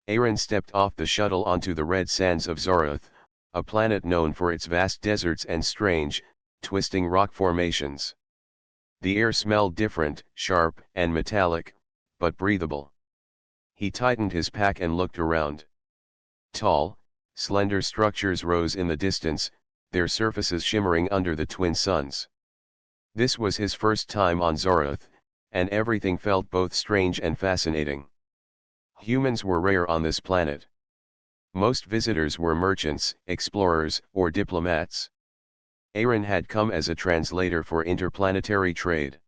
Aaron stepped off the shuttle onto the red sands of Zoroth, a planet known for its vast deserts and strange, twisting rock formations. The air smelled different, sharp and metallic, but breathable. He tightened his pack and looked around. Tall, slender structures rose in the distance, their surfaces shimmering under the twin suns. This was his first time on Zoroth, and everything felt both strange and fascinating. Humans were rare on this planet. Most visitors were merchants, explorers, or diplomats. Aaron had come as a translator for interplanetary trade.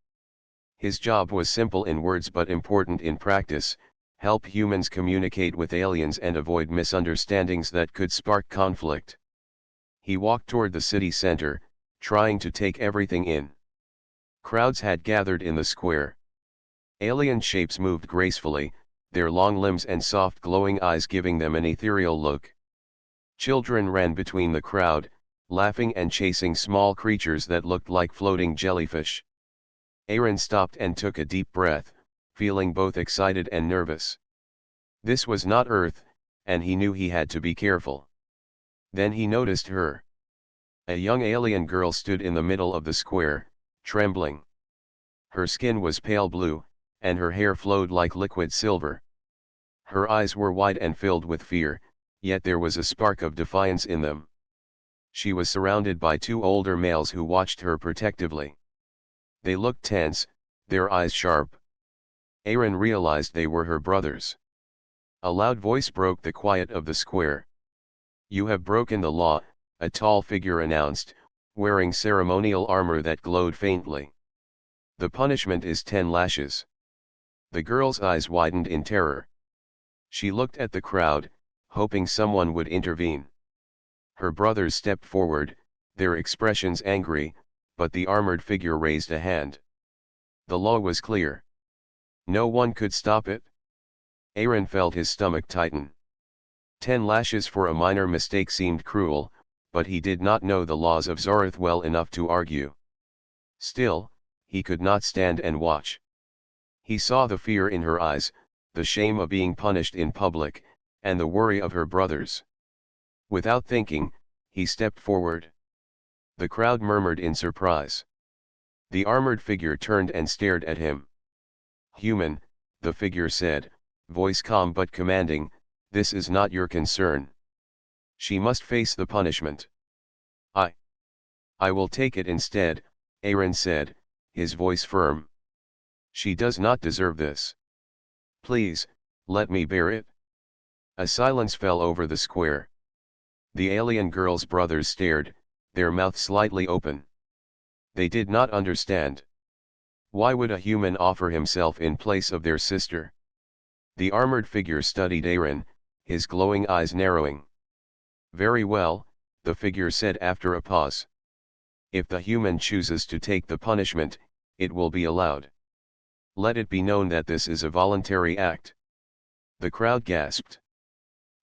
His job was simple in words but important in practice: help humans communicate with aliens and avoid misunderstandings that could spark conflict. He walked toward the city center, trying to take everything in. Crowds had gathered in the square. Alien shapes moved gracefully, their long limbs and soft glowing eyes giving them an ethereal look. Children ran between the crowd, laughing and chasing small creatures that looked like floating jellyfish. Aaron stopped and took a deep breath, feeling both excited and nervous. This was not Earth, and he knew he had to be careful. Then he noticed her. A young alien girl stood in the middle of the square, trembling. Her skin was pale blue, and her hair flowed like liquid silver. Her eyes were wide and filled with fear, yet there was a spark of defiance in them. She was surrounded by two older males who watched her protectively. They looked tense, their eyes sharp. Aaron realized they were her brothers. A loud voice broke the quiet of the square. "You have broken the law," a tall figure announced, wearing ceremonial armor that glowed faintly. "The punishment is 10 lashes." The girl's eyes widened in terror. She looked at the crowd, hoping someone would intervene. Her brothers stepped forward, their expressions angry, but the armored figure raised a hand. The law was clear. No one could stop it. Aaron felt his stomach tighten. 10 lashes for a minor mistake seemed cruel, but he did not know the laws of Zoroth well enough to argue. Still, he could not stand and watch. He saw the fear in her eyes, the shame of being punished in public, and the worry of her brothers. Without thinking, he stepped forward. The crowd murmured in surprise. The armored figure turned and stared at him. "Human," the figure said, voice calm but commanding, "this is not your concern. She must face the punishment." I will take it instead," Aaron said, his voice firm. "She does not deserve this. Please, let me bear it." A silence fell over the square. The alien girl's brothers stared, their mouths slightly open. They did not understand. Why would a human offer himself in place of their sister? The armored figure studied Aaron, his glowing eyes narrowing. "Very well," the figure said after a pause. "If the human chooses to take the punishment, it will be allowed. Let it be known that this is a voluntary act." The crowd gasped.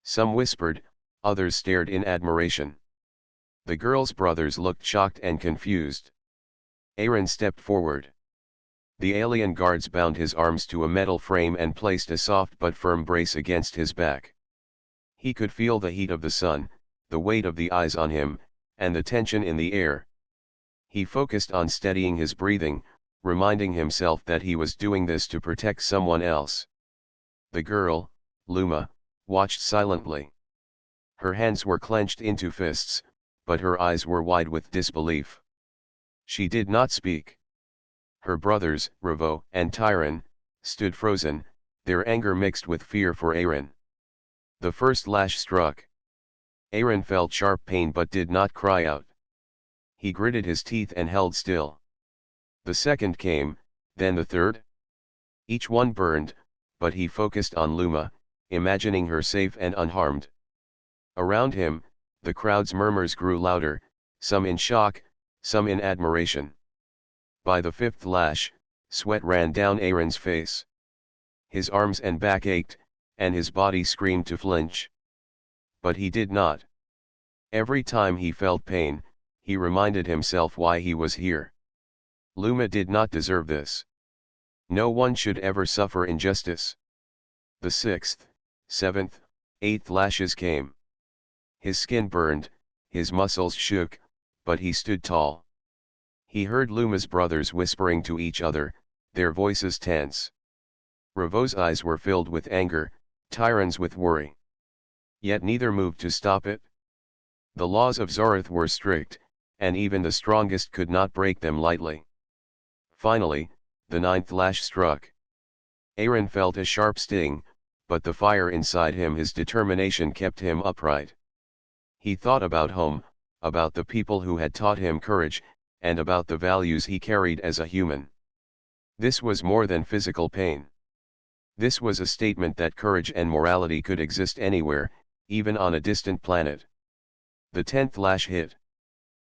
Some whispered, others stared in admiration. The girl's brothers looked shocked and confused. Aaron stepped forward. The alien guards bound his arms to a metal frame and placed a soft but firm brace against his back. He could feel the heat of the sun, the weight of the eyes on him, and the tension in the air. He focused on steadying his breathing, reminding himself that he was doing this to protect someone else. The girl, Luma, watched silently. Her hands were clenched into fists, but her eyes were wide with disbelief. She did not speak. Her brothers, Ravo and Tyron, stood frozen, their anger mixed with fear for Aaron. The first lash struck. Aaron felt sharp pain but did not cry out. He gritted his teeth and held still. The second came, then the third. Each one burned, but he focused on Luma, imagining her safe and unharmed. Around him, the crowd's murmurs grew louder, some in shock, some in admiration. By the fifth lash, sweat ran down Aaron's face. His arms and back ached, and his body screamed to flinch. But he did not. Every time he felt pain, he reminded himself why he was here. Luma did not deserve this. No one should ever suffer injustice. The sixth, seventh, Eighth lashes came. His skin burned, his muscles shook, but he stood tall. He heard Luma's brothers whispering to each other, their voices tense. Ravo's eyes were filled with anger, Tyron's with worry. Yet neither moved to stop it. The laws of Zoroth were strict, and even the strongest could not break them lightly. Finally, the ninth lash struck. Aaron felt a sharp sting, but the fire inside him, his determination, kept him upright. He thought about home, about the people who had taught him courage, and about the values he carried as a human. This was more than physical pain. This was a statement that courage and morality could exist anywhere, even on a distant planet. The 10th lash hit.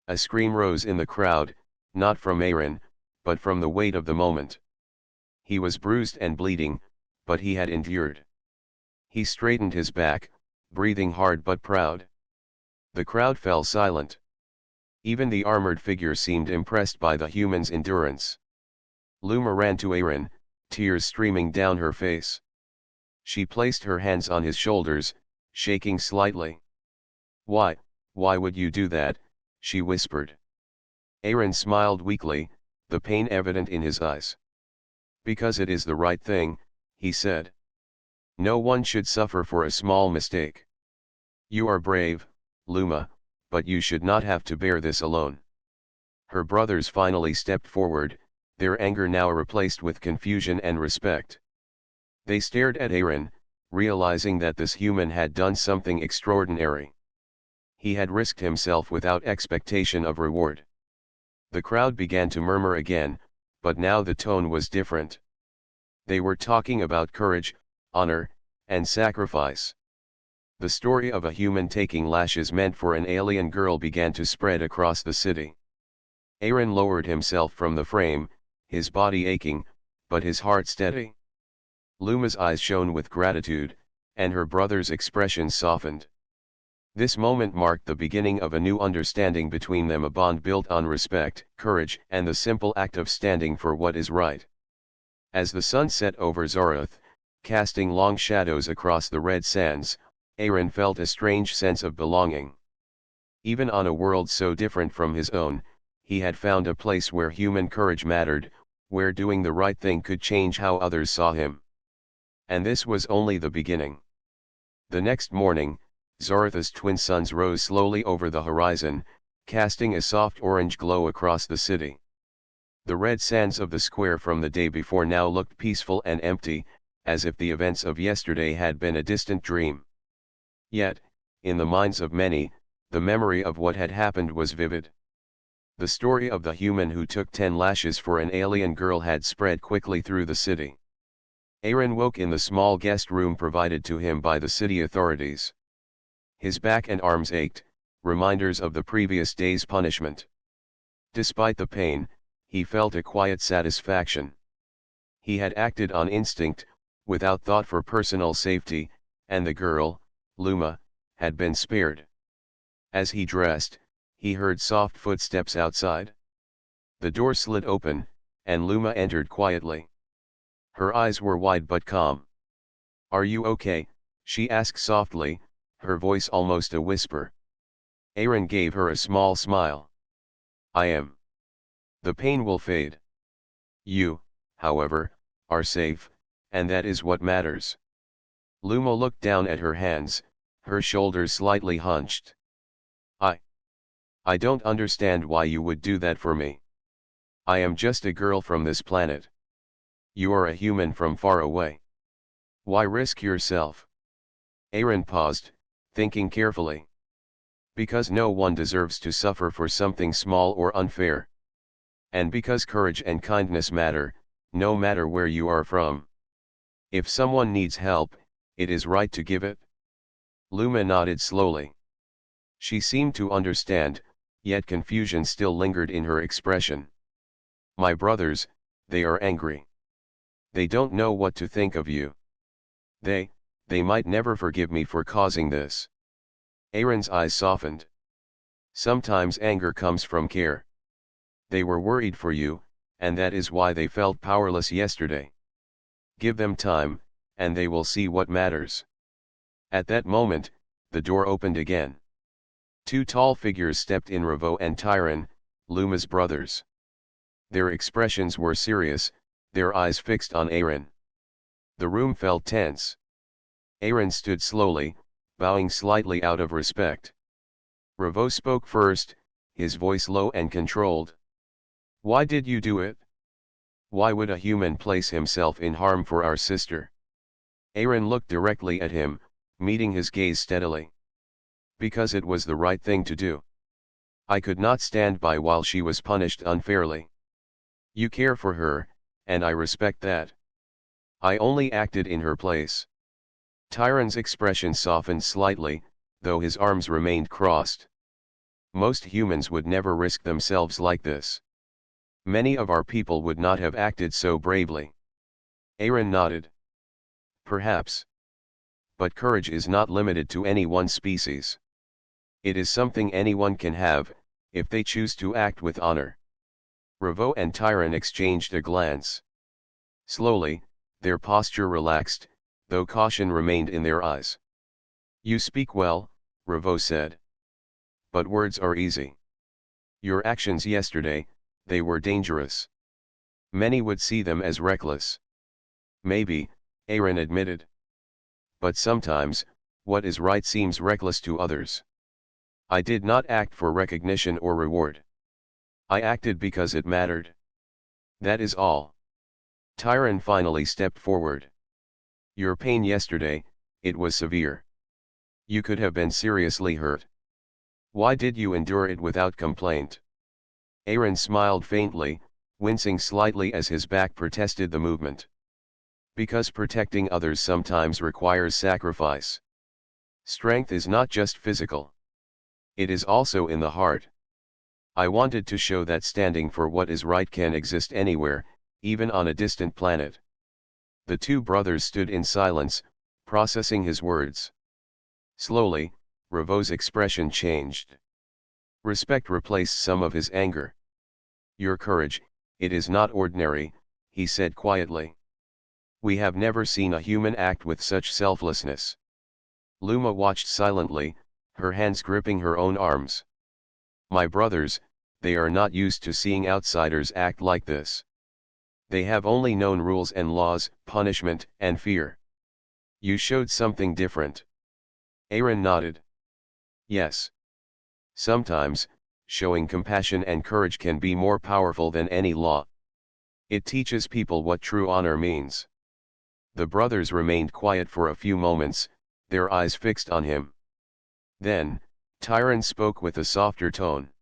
A scream rose in the crowd, not from Aaron, but from the weight of the moment. He was bruised and bleeding, but he had endured. He straightened his back, breathing hard but proud. The crowd fell silent. Even the armored figure seemed impressed by the human's endurance. Luma ran to Aaron, tears streaming down her face. She placed her hands on his shoulders, shaking slightly. Why would you do that?" she whispered. Aaron smiled weakly, the pain evident in his eyes. "Because it is the right thing," he said. "No one should suffer for a small mistake. You are brave, Luma, but you should not have to bear this alone." Her brothers finally stepped forward, their anger now replaced with confusion and respect. They stared at Aaron, realizing that this human had done something extraordinary. He had risked himself without expectation of reward. The crowd began to murmur again, but now the tone was different. They were talking about courage, honor, and sacrifice. The story of a human taking lashes meant for an alien girl began to spread across the city. Aaron lowered himself from the frame, his body aching, but his heart steady. Luma's eyes shone with gratitude, and her brother's expression softened. This moment marked the beginning of a new understanding between them, a bond built on respect, courage, and the simple act of standing for what is right. As the sun set over Zoroth, casting long shadows across the red sands, Aaron felt a strange sense of belonging. Even on a world so different from his own, he had found a place where human courage mattered, where doing the right thing could change how others saw him. And this was only the beginning. The next morning, Zoroth's twin suns rose slowly over the horizon, casting a soft orange glow across the city. The red sands of the square from the day before now looked peaceful and empty, as if the events of yesterday had been a distant dream. Yet, in the minds of many, the memory of what had happened was vivid. The story of the human who took 10 lashes for an alien girl had spread quickly through the city. Aaron woke in the small guest room provided to him by the city authorities. His back and arms ached, reminders of the previous day's punishment. Despite the pain, he felt a quiet satisfaction. He had acted on instinct, without thought for personal safety, and the girl, Luma, had been spared. As he dressed, he heard soft footsteps outside. The door slid open, and Luma entered quietly. Her eyes were wide but calm. "Are you okay?" she asked softly, her voice almost a whisper. Aaron gave her a small smile. "I am. The pain will fade. You, however, are safe, and that is what matters." Luma looked down at her hands, her shoulders slightly hunched. I don't understand why you would do that for me. I am just a girl from this planet. You are a human from far away. Why risk yourself?" Aaron paused, thinking carefully. "Because no one deserves to suffer for something small or unfair. And because courage and kindness matter, no matter where you are from. If someone needs help, it is right to give it." Luma nodded slowly. She seemed to understand, yet confusion still lingered in her expression. "My brothers, they are angry. They don't know what to think of you. They might never forgive me for causing this." Aaron's eyes softened. "Sometimes anger comes from care. They were worried for you, and that is why they felt powerless yesterday. Give them time, and they will see what matters." At that moment, the door opened again. Two tall figures stepped in: Revo and Tyron, Luma's brothers. Their expressions were serious, their eyes fixed on Aaron. The room felt tense. Aaron stood slowly, bowing slightly out of respect. Revo spoke first, his voice low and controlled. "Why did you do it? Why would a human place himself in harm for our sister?" Aaron looked directly at him, meeting his gaze steadily. "Because it was the right thing to do. I could not stand by while she was punished unfairly. You care for her, and I respect that. I only acted in her place." Tyron's expression softened slightly, though his arms remained crossed. "Most humans would never risk themselves like this. Many of our people would not have acted so bravely." Aaron nodded. "Perhaps. But courage is not limited to any one species. It is something anyone can have, if they choose to act with honor." Revo and Tyron exchanged a glance. Slowly, their posture relaxed, though caution remained in their eyes. "You speak well," Revo said. "But words are easy. Your actions yesterday, they were dangerous. Many would see them as reckless." "Maybe," Aaron admitted. "But sometimes, what is right seems reckless to others. I did not act for recognition or reward. I acted because it mattered. That is all." Tyron finally stepped forward. "Your pain yesterday, it was severe. You could have been seriously hurt. Why did you endure it without complaint?" Aaron smiled faintly, wincing slightly as his back protested the movement. "Because protecting others sometimes requires sacrifice. Strength is not just physical. It is also in the heart. I wanted to show that standing for what is right can exist anywhere, even on a distant planet." The two brothers stood in silence, processing his words. Slowly, Revo's expression changed. Respect replaced some of his anger. "Your courage, it is not ordinary," he said quietly. "We have never seen a human act with such selflessness." Luma watched silently, her hands gripping her own arms. "My brothers, they are not used to seeing outsiders act like this. They have only known rules and laws, punishment and fear. You showed something different." Aaron nodded. "Yes. Sometimes, showing compassion and courage can be more powerful than any law. It teaches people what true honor means." The brothers remained quiet for a few moments, their eyes fixed on him. Then, Tyron spoke with a softer tone.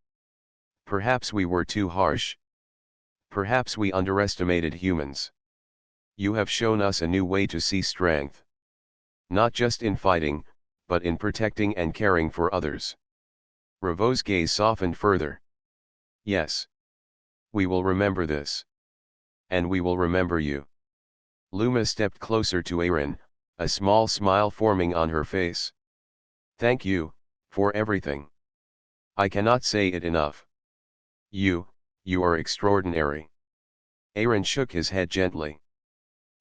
"Perhaps we were too harsh. Perhaps we underestimated humans. You have shown us a new way to see strength. Not just in fighting, but in protecting and caring for others." Revo's gaze softened further. "Yes. We will remember this. And we will remember you." Luma stepped closer to Aaron, a small smile forming on her face. "Thank you, for everything. I cannot say it enough. You are extraordinary." Aaron shook his head gently.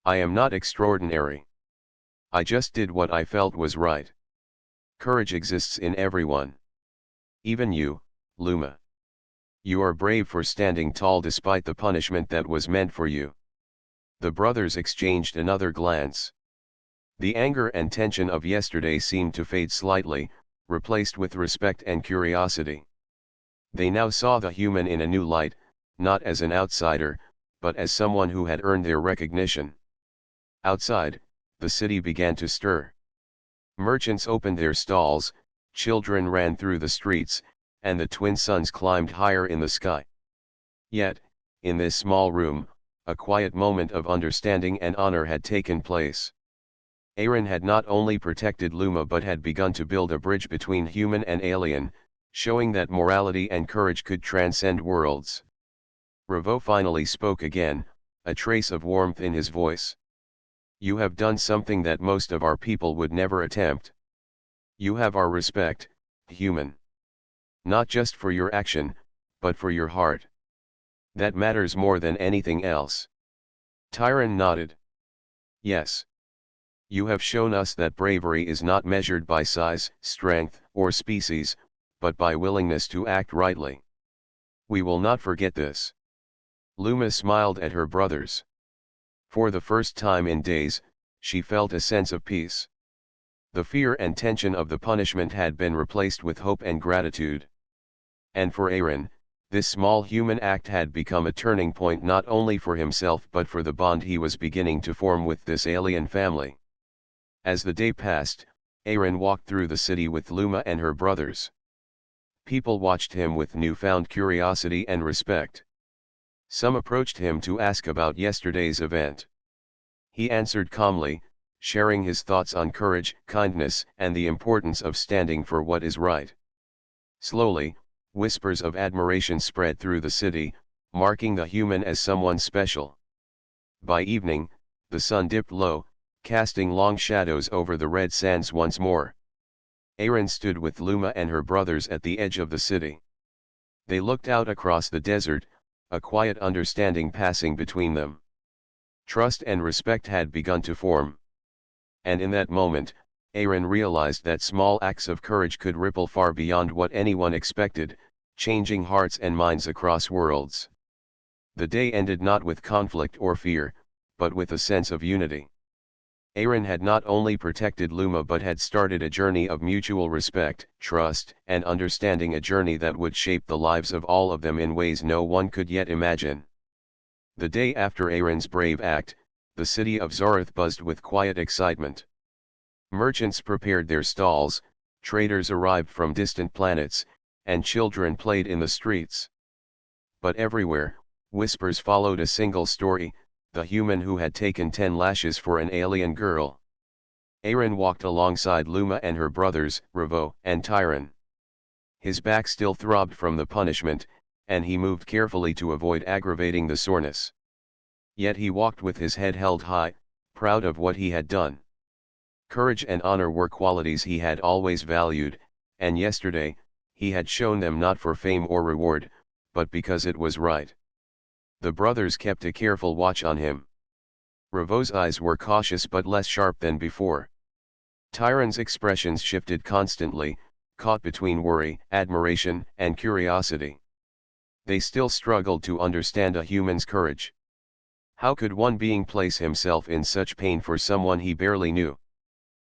"I am not extraordinary. I just did what I felt was right. Courage exists in everyone. Even you, Luma. You are brave for standing tall despite the punishment that was meant for you." The brothers exchanged another glance. The anger and tension of yesterday seemed to fade slightly, replaced with respect and curiosity. They now saw the human in a new light, not as an outsider, but as someone who had earned their recognition. Outside, the city began to stir. Merchants opened their stalls, children ran through the streets, and the twin suns climbed higher in the sky. Yet, in this small room, a quiet moment of understanding and honor had taken place. Aaron had not only protected Luma but had begun to build a bridge between human and alien, showing that morality and courage could transcend worlds. Revo finally spoke again, a trace of warmth in his voice. "You have done something that most of our people would never attempt. You have our respect, human. Not just for your action, but for your heart. That matters more than anything else." Tyron nodded. "Yes. You have shown us that bravery is not measured by size, strength, or species, but by willingness to act rightly. We will not forget this. Luma smiled at her brothers. For the first time in days, she felt a sense of peace. The fear and tension of the punishment had been replaced with hope and gratitude. And for Aaron, this small human act had become a turning point not only for himself but for the bond he was beginning to form with this alien family. As the day passed, Aaron walked through the city with Luma and her brothers. People watched him with newfound curiosity and respect. Some approached him to ask about yesterday's event. He answered calmly, sharing his thoughts on courage, kindness, and the importance of standing for what is right. Slowly, whispers of admiration spread through the city, marking the human as someone special. By evening, the sun dipped low, casting long shadows over the red sands once more. Aaron stood with Luma and her brothers at the edge of the city. They looked out across the desert, a quiet understanding passing between them. Trust and respect had begun to form. And in that moment, Aaron realized that small acts of courage could ripple far beyond what anyone expected, changing hearts and minds across worlds. The day ended not with conflict or fear, but with a sense of unity. Aaron had not only protected Luma but had started a journey of mutual respect, trust, and understanding, a journey that would shape the lives of all of them in ways no one could yet imagine. The day after Aaron's brave act, the city of Zorath buzzed with quiet excitement. Merchants prepared their stalls, traders arrived from distant planets, and children played in the streets. But everywhere, whispers followed a single story: the human who had taken 10 lashes for an alien girl. Aaron walked alongside Luma and her brothers, Revo and Tyron. His back still throbbed from the punishment, and he moved carefully to avoid aggravating the soreness. Yet he walked with his head held high, proud of what he had done. Courage and honor were qualities he had always valued, and yesterday, he had shown them not for fame or reward, but because it was right. The brothers kept a careful watch on him. Revo's eyes were cautious but less sharp than before. Tyron's expressions shifted constantly, caught between worry, admiration, and curiosity. They still struggled to understand a human's courage. How could one being place himself in such pain for someone he barely knew?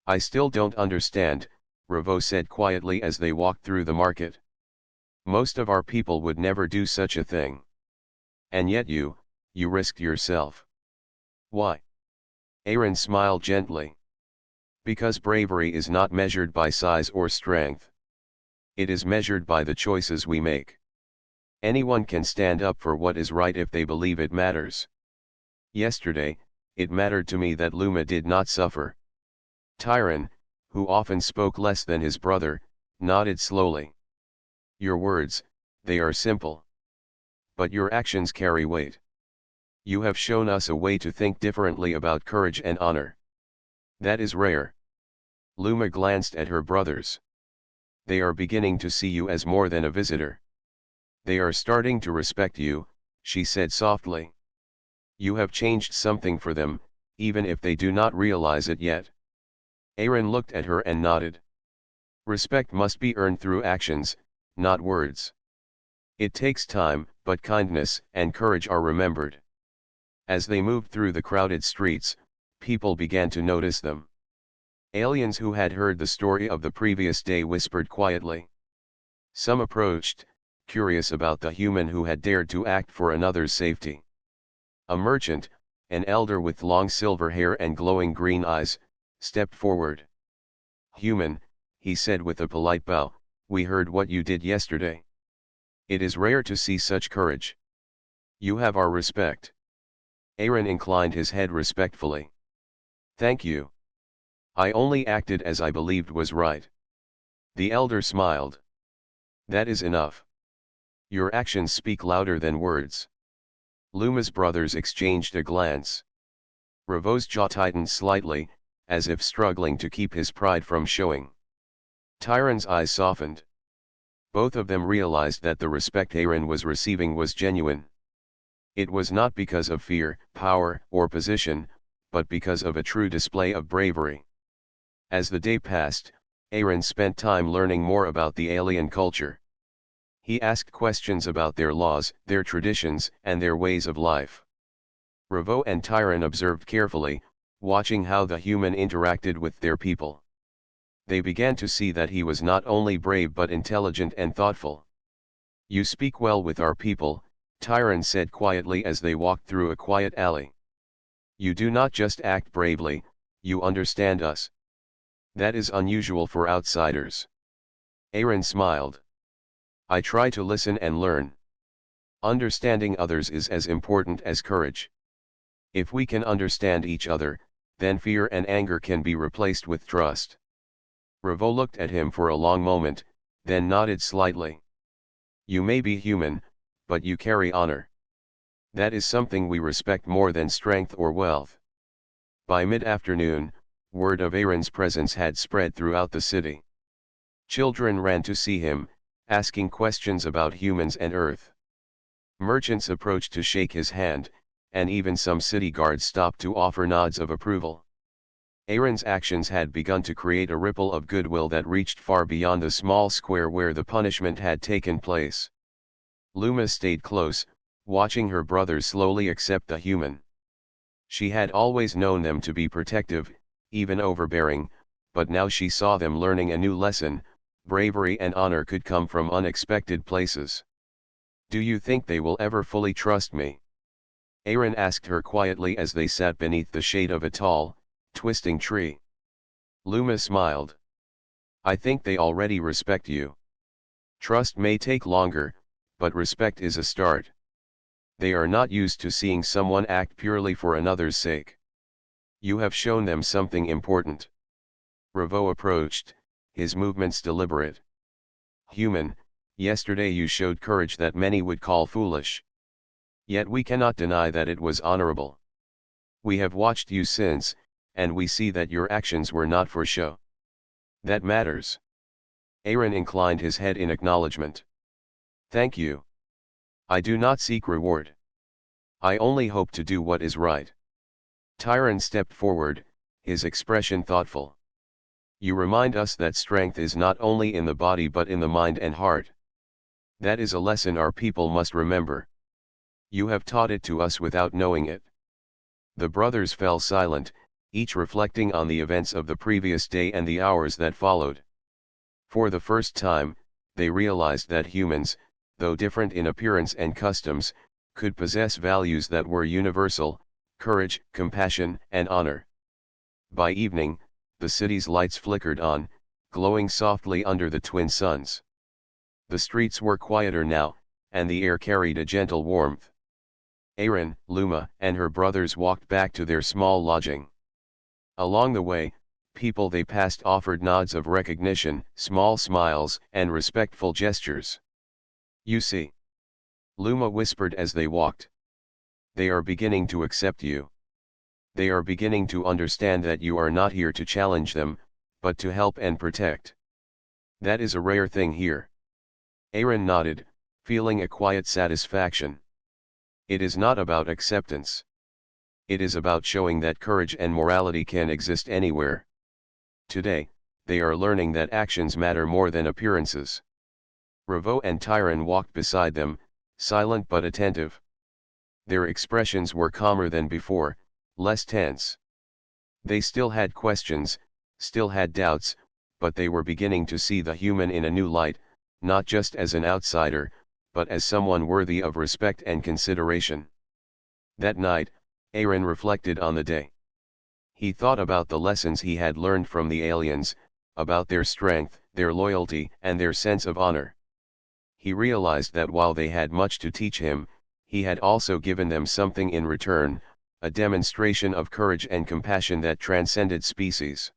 "I still don't understand," Revo said quietly as they walked through the market. "Most of our people would never do such a thing. And yet you risked yourself. Why?" Aaron smiled gently. "Because bravery is not measured by size or strength. It is measured by the choices we make. Anyone can stand up for what is right if they believe it matters. Yesterday, it mattered to me that Luma did not suffer." Tyron, who often spoke less than his brother, nodded slowly. "Your words, they are simple. But your actions carry weight. You have shown us a way to think differently about courage and honor. That is rare." Luma glanced at her brothers. "They are beginning to see you as more than a visitor. They are starting to respect you," she said softly. "You have changed something for them, even if they do not realize it yet." Aaron looked at her and nodded. "Respect must be earned through actions, not words. It takes time, but kindness and courage are remembered." As they moved through the crowded streets, people began to notice them. Aliens who had heard the story of the previous day whispered quietly. Some approached, curious about the human who had dared to act for another's safety. A merchant, an elder with long silver hair and glowing green eyes, stepped forward. "Human," he said with a polite bow, "we heard what you did yesterday. It is rare to see such courage. You have our respect." Aaron inclined his head respectfully. "Thank you. I only acted as I believed was right." The elder smiled. "That is enough. Your actions speak louder than words." Luma's brothers exchanged a glance. Revo's jaw tightened slightly, as if struggling to keep his pride from showing. Tyron's eyes softened. Both of them realized that the respect Aaron was receiving was genuine. It was not because of fear, power, or position, but because of a true display of bravery. As the day passed, Aaron spent time learning more about the alien culture. He asked questions about their laws, their traditions, and their ways of life. Ravo and Tyron observed carefully, watching how the human interacted with their people. They began to see that he was not only brave but intelligent and thoughtful. "You speak well with our people," Tyron said quietly as they walked through a quiet alley. "You do not just act bravely, you understand us. That is unusual for outsiders." Aaron smiled. "I try to listen and learn. Understanding others is as important as courage. If we can understand each other, then fear and anger can be replaced with trust." Ravo looked at him for a long moment, then nodded slightly. "You may be human, but you carry honor. That is something we respect more than strength or wealth." By mid-afternoon, word of Aaron's presence had spread throughout the city. Children ran to see him, asking questions about humans and Earth. Merchants approached to shake his hand, and even some city guards stopped to offer nods of approval. Aaron's actions had begun to create a ripple of goodwill that reached far beyond the small square where the punishment had taken place. Luma stayed close, watching her brothers slowly accept the human. She had always known them to be protective, even overbearing, but now she saw them learning a new lesson: bravery and honor could come from unexpected places. "Do you think they will ever fully trust me?" Aaron asked her quietly as they sat beneath the shade of a tall, twisting tree. Luma smiled. "I think they already respect you. Trust may take longer, but respect is a start. They are not used to seeing someone act purely for another's sake. You have shown them something important." Ravo approached, his movements deliberate. "Human, yesterday you showed courage that many would call foolish. Yet we cannot deny that it was honorable. We have watched you since, and we see that your actions were not for show. That matters." Aaron inclined his head in acknowledgement. "Thank you. I do not seek reward. I only hope to do what is right." Tyron stepped forward, his expression thoughtful. "You remind us that strength is not only in the body but in the mind and heart. That is a lesson our people must remember. You have taught it to us without knowing it." The brothers fell silent, each reflecting on the events of the previous day and the hours that followed. For the first time, they realized that humans, though different in appearance and customs, could possess values that were universal: courage, compassion, and honor. By evening, the city's lights flickered on, glowing softly under the twin suns. The streets were quieter now, and the air carried a gentle warmth. Aaron, Luma, and her brothers walked back to their small lodging. Along the way, people they passed offered nods of recognition, small smiles, and respectful gestures. "You see," Luma whispered as they walked. "They are beginning to accept you. They are beginning to understand that you are not here to challenge them, but to help and protect. That is a rare thing here." Aaron nodded, feeling a quiet satisfaction. It is not about acceptance. It is about showing that courage and morality can exist anywhere. Today, they are learning that actions matter more than appearances. Ravo and Tyron walked beside them, silent but attentive. Their expressions were calmer than before, less tense. They still had questions, still had doubts, but they were beginning to see the human in a new light, not just as an outsider, but as someone worthy of respect and consideration. That night, Aaron reflected on the day. He thought about the lessons he had learned from the aliens, about their strength, their loyalty, and their sense of honor. He realized that while they had much to teach him, he had also given them something in return: a demonstration of courage and compassion that transcended species.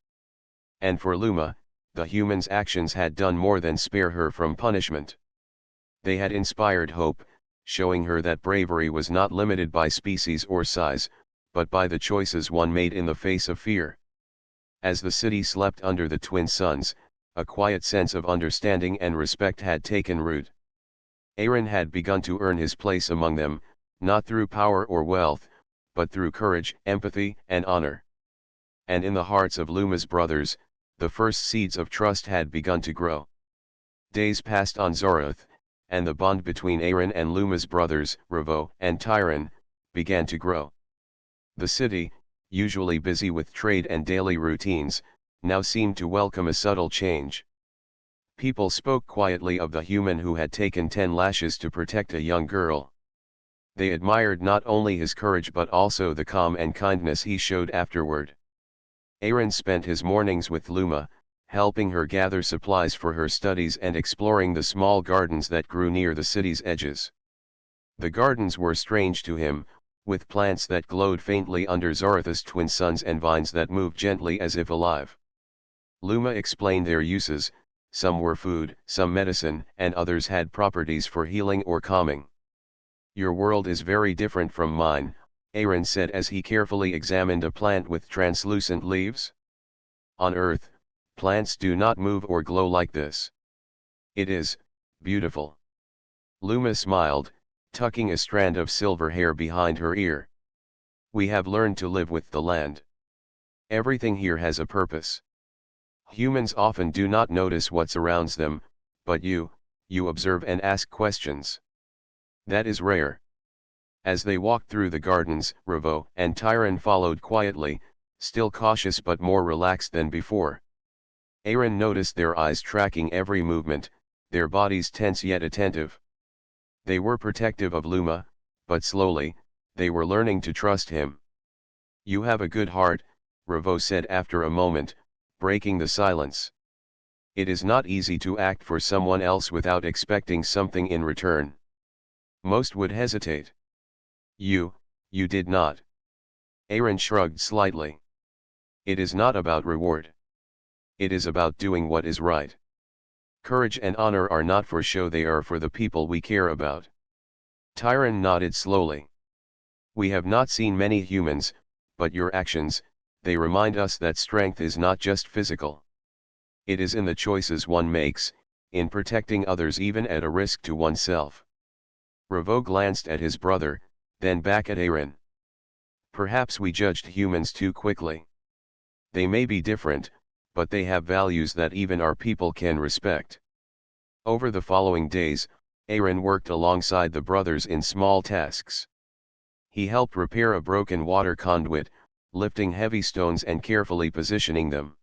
And for Luma, the human's actions had done more than spare her from punishment. They had inspired hope, showing her that bravery was not limited by species or size, but by the choices one made in the face of fear. As the city slept under the twin suns, a quiet sense of understanding and respect had taken root. Aaron had begun to earn his place among them, not through power or wealth, but through courage, empathy, and honor. And in the hearts of Luma's brothers, the first seeds of trust had begun to grow. Days passed on Zoroth, and the bond between Aaron and Luma's brothers, Revo and Tyron, began to grow. The city, usually busy with trade and daily routines, now seemed to welcome a subtle change. People spoke quietly of the human who had taken 10 lashes to protect a young girl. They admired not only his courage but also the calm and kindness he showed afterward. Aaron spent his mornings with Luma, helping her gather supplies for her studies and exploring the small gardens that grew near the city's edges. The gardens were strange to him, with plants that glowed faintly under Zoroth's twin suns and vines that moved gently as if alive. Luma explained their uses: some were food, some medicine, and others had properties for healing or calming. "Your world is very different from mine," Aaron said as he carefully examined a plant with translucent leaves. "On Earth, plants do not move or glow like this. It is beautiful." Luma smiled, tucking a strand of silver hair behind her ear. "We have learned to live with the land. Everything here has a purpose. Humans often do not notice what surrounds them, but you observe and ask questions. That is rare." As they walked through the gardens, Revo and Tyron followed quietly, still cautious but more relaxed than before. Aaron noticed their eyes tracking every movement, their bodies tense yet attentive. They were protective of Luma, but slowly, they were learning to trust him. "You have a good heart," Revo said after a moment, breaking the silence. "It is not easy to act for someone else without expecting something in return. Most would hesitate. You did not." Aaron shrugged slightly. "It is not about reward. It is about doing what is right. Courage and honor are not for show, they are for the people we care about." Tyron nodded slowly. "We have not seen many humans, but your actions, they remind us that strength is not just physical. It is in the choices one makes, in protecting others even at a risk to oneself." Revo glanced at his brother, then back at Aaron. "Perhaps we judged humans too quickly. They may be different, but they have values that even our people can respect." Over the following days, Aaron worked alongside the brothers in small tasks. He helped repair a broken water conduit, lifting heavy stones and carefully positioning them.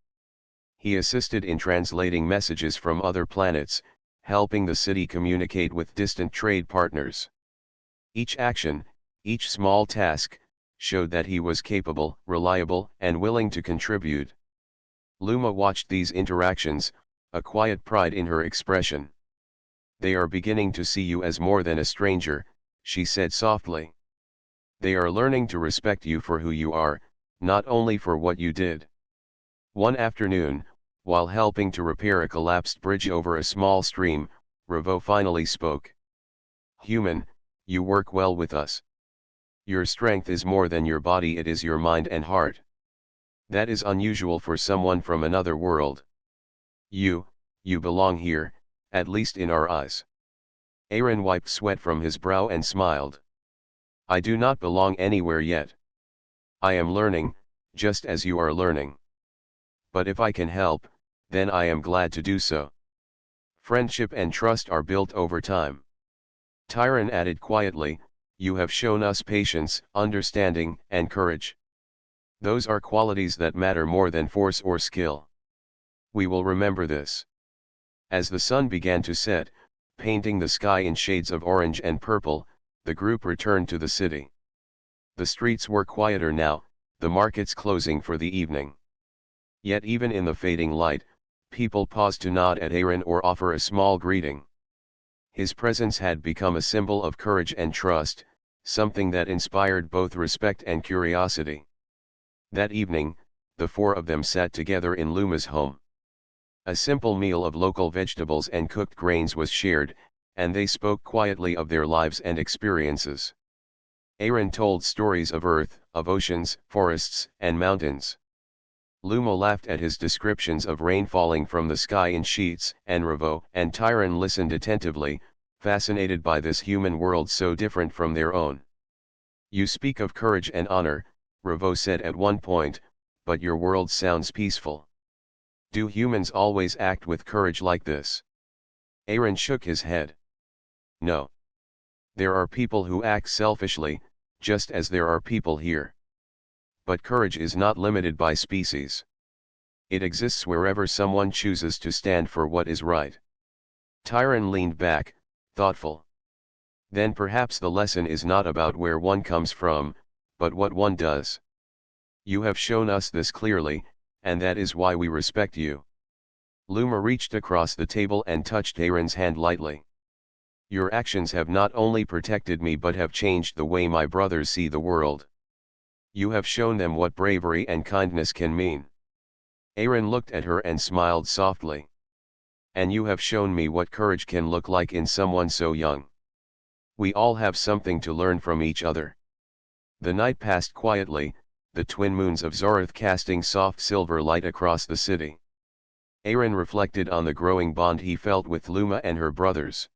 He assisted in translating messages from other planets, helping the city communicate with distant trade partners. Each action, each small task, showed that he was capable, reliable, and willing to contribute. Luma watched these interactions, a quiet pride in her expression. "They are beginning to see you as more than a stranger," she said softly. "They are learning to respect you for who you are, not only for what you did." One afternoon, while helping to repair a collapsed bridge over a small stream, Revo finally spoke. "Human, you work well with us. Your strength is more than your body, it is your mind and heart. That is unusual for someone from another world. You belong here, at least in our eyes." Aaron wiped sweat from his brow and smiled. "I do not belong anywhere yet. I am learning, just as you are learning. But if I can help, then I am glad to do so. Friendship and trust are built over time." Tyron added quietly, "You have shown us patience, understanding, and courage. Those are qualities that matter more than force or skill. We will remember this." As the sun began to set, painting the sky in shades of orange and purple, the group returned to the city. The streets were quieter now, the markets closing for the evening. Yet even in the fading light, people paused to nod at Aaron or offer a small greeting. His presence had become a symbol of courage and trust, something that inspired both respect and curiosity. That evening, the four of them sat together in Luma's home. A simple meal of local vegetables and cooked grains was shared, and they spoke quietly of their lives and experiences. Aaron told stories of Earth, of oceans, forests, and mountains. Luma laughed at his descriptions of rain falling from the sky in sheets, and Revo and Tyron listened attentively, fascinated by this human world so different from their own. You speak of courage and honor, Revo said at one point, but your world sounds peaceful. Do humans always act with courage like this? Aaron shook his head. No. There are people who act selfishly, just as there are people here. But courage is not limited by species. It exists wherever someone chooses to stand for what is right. Tyron leaned back, thoughtful. Then perhaps the lesson is not about where one comes from, but what one does. You have shown us this clearly, and that is why we respect you. Luma reached across the table and touched Aaron's hand lightly. Your actions have not only protected me but have changed the way my brothers see the world. You have shown them what bravery and kindness can mean. Aaron looked at her and smiled softly. And you have shown me what courage can look like in someone so young. We all have something to learn from each other. The night passed quietly, the twin moons of Zoroth casting soft silver light across the city. Aaron reflected on the growing bond he felt with Luma and her brothers.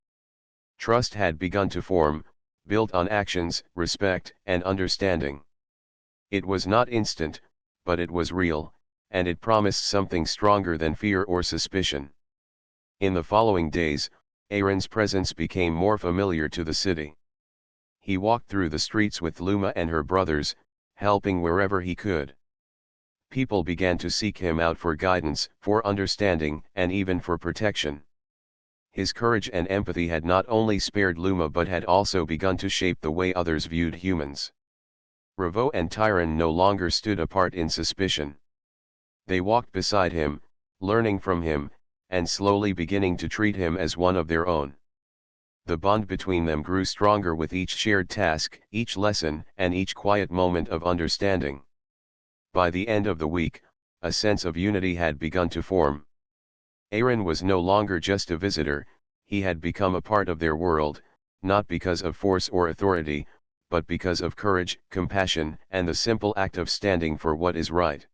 Trust had begun to form, built on actions, respect, and understanding. It was not instant, but it was real, and it promised something stronger than fear or suspicion. In the following days, Aaron's presence became more familiar to the city. He walked through the streets with Luma and her brothers, helping wherever he could. People began to seek him out for guidance, for understanding, and even for protection. His courage and empathy had not only spared Luma but had also begun to shape the way others viewed humans. Revo and Tyron no longer stood apart in suspicion. They walked beside him, learning from him, and slowly beginning to treat him as one of their own. The bond between them grew stronger with each shared task, each lesson, and each quiet moment of understanding. By the end of the week, a sense of unity had begun to form. Aaron was no longer just a visitor, he had become a part of their world, not because of force or authority, but because of courage, compassion, and the simple act of standing for what is right.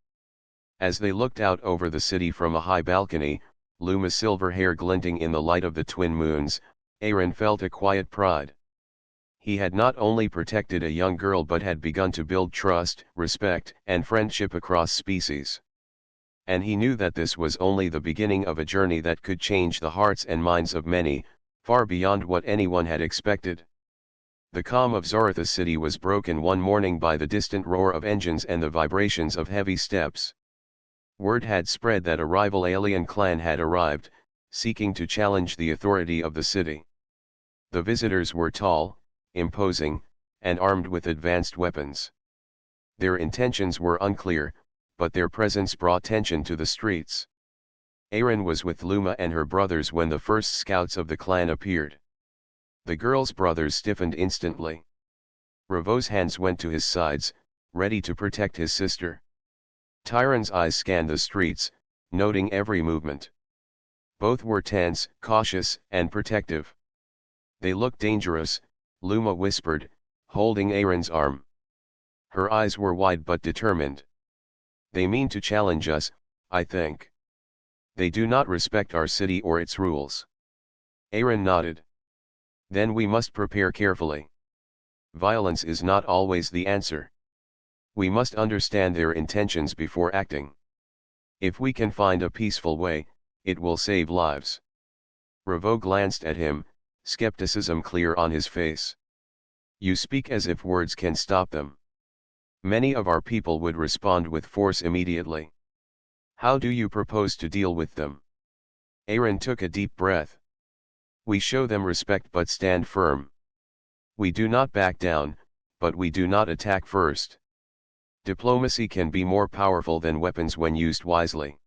As they looked out over the city from a high balcony, Luma's silver hair glinting in the light of the twin moons, Aaron felt a quiet pride. He had not only protected a young girl but had begun to build trust, respect, and friendship across species. And he knew that this was only the beginning of a journey that could change the hearts and minds of many, far beyond what anyone had expected. The calm of Zoroth city was broken one morning by the distant roar of engines and the vibrations of heavy steps. Word had spread that a rival alien clan had arrived, seeking to challenge the authority of the city. The visitors were tall, imposing, and armed with advanced weapons. Their intentions were unclear, but their presence brought tension to the streets. Aaron was with Luma and her brothers when the first scouts of the clan appeared. The girl's brothers stiffened instantly. Revo's hands went to his sides, ready to protect his sister. Tyron's eyes scanned the streets, noting every movement. Both were tense, cautious, and protective. They looked dangerous, Luma whispered, holding Aaron's arm. Her eyes were wide but determined. They mean to challenge us, I think. They do not respect our city or its rules. Aaron nodded. Then we must prepare carefully. Violence is not always the answer. We must understand their intentions before acting. If we can find a peaceful way, it will save lives. Revo glanced at him, skepticism clear on his face. You speak as if words can stop them. Many of our people would respond with force immediately. How do you propose to deal with them? Aaron took a deep breath. We show them respect but stand firm. We do not back down, but we do not attack first. Diplomacy can be more powerful than weapons when used wisely.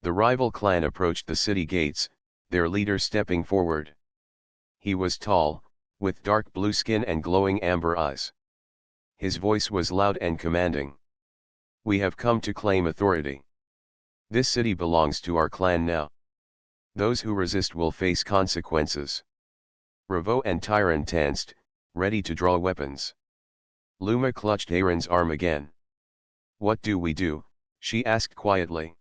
The rival clan approached the city gates, their leader stepping forward. He was tall, with dark blue skin and glowing amber eyes. His voice was loud and commanding. We have come to claim authority. This city belongs to our clan now. Those who resist will face consequences. Revo and Tyron tensed, ready to draw weapons. Luma clutched Aaron's arm again. What do we do? She asked quietly.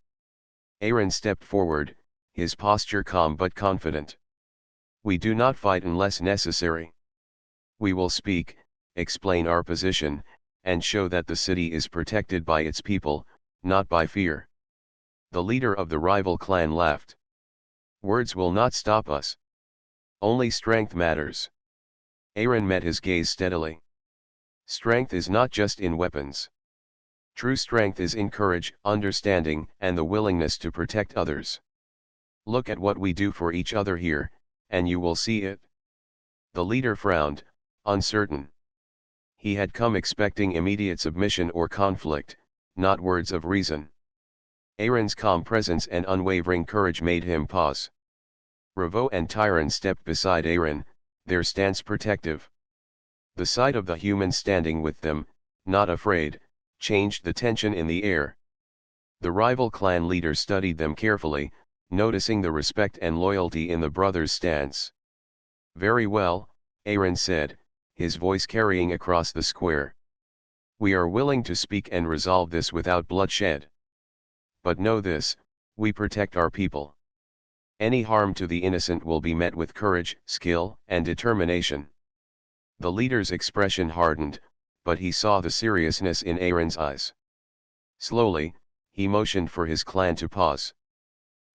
Aaron stepped forward, his posture calm but confident. We do not fight unless necessary. We will speak, explain our position, and show that the city is protected by its people, not by fear. The leader of the rival clan laughed. Words will not stop us. Only strength matters. Aaron met his gaze steadily. Strength is not just in weapons. True strength is in courage, understanding, and the willingness to protect others. Look at what we do for each other here, and you will see it. The leader frowned, uncertain. He had come expecting immediate submission or conflict, not words of reason. Aaron's calm presence and unwavering courage made him pause. Ravo and Tyron stepped beside Aaron, their stance protective. The sight of the humans standing with them, not afraid, changed the tension in the air. The rival clan leader studied them carefully, noticing the respect and loyalty in the brothers' stance. Very well, Aaron said, his voice carrying across the square. We are willing to speak and resolve this without bloodshed. But know this, we protect our people. Any harm to the innocent will be met with courage, skill, and determination. The leader's expression hardened, but he saw the seriousness in Aaron's eyes. Slowly, he motioned for his clan to pause.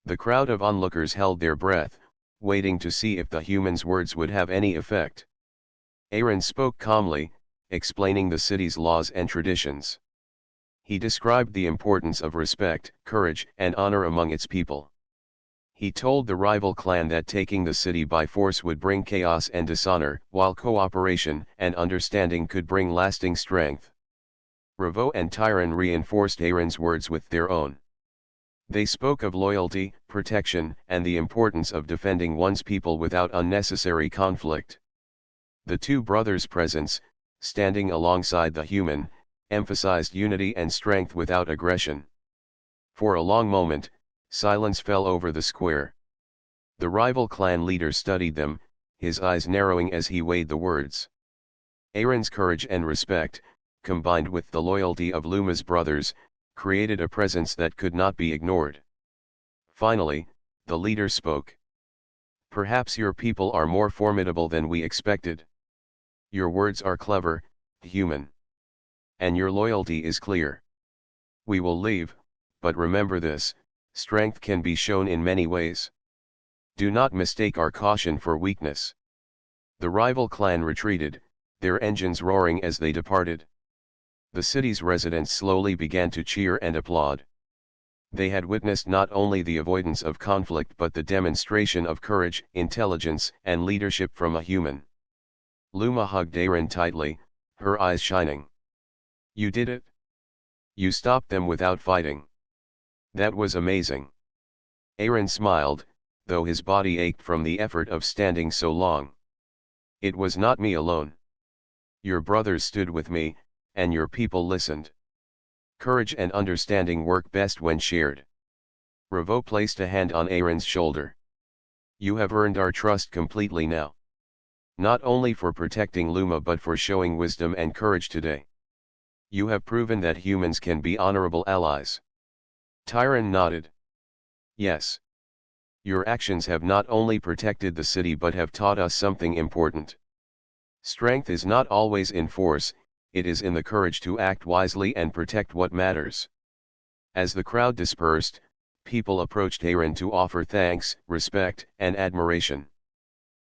The crowd of onlookers held their breath, waiting to see if the human's words would have any effect. Aaron spoke calmly, explaining the city's laws and traditions. He described the importance of respect, courage, and honor among its people. He told the rival clan that taking the city by force would bring chaos and dishonor, while cooperation and understanding could bring lasting strength. Ravo and Tyron reinforced Aaron's words with their own. They spoke of loyalty, protection, and the importance of defending one's people without unnecessary conflict. The two brothers' presence, standing alongside the human, emphasized unity and strength without aggression. For a long moment, silence fell over the square. The rival clan leader studied them, his eyes narrowing as he weighed the words. Aaron's courage and respect, combined with the loyalty of Luma's brothers, created a presence that could not be ignored. Finally, the leader spoke. Perhaps your people are more formidable than we expected. Your words are clever, human. And your loyalty is clear. We will leave, but remember this, strength can be shown in many ways. Do not mistake our caution for weakness. The rival clan retreated, their engines roaring as they departed. The city's residents slowly began to cheer and applaud. They had witnessed not only the avoidance of conflict but the demonstration of courage, intelligence, and leadership from a human. Luma hugged Aaron tightly, her eyes shining. You did it? You stopped them without fighting. That was amazing. Aaron smiled, though his body ached from the effort of standing so long. It was not me alone. Your brothers stood with me, and your people listened. Courage and understanding work best when shared. Ravo placed a hand on Aaron's shoulder. You have earned our trust completely now. Not only for protecting Luma but for showing wisdom and courage today. You have proven that humans can be honorable allies. Tyron nodded. Yes. Your actions have not only protected the city but have taught us something important. Strength is not always in force, it is in the courage to act wisely and protect what matters. As the crowd dispersed, people approached Aaron to offer thanks, respect, and admiration.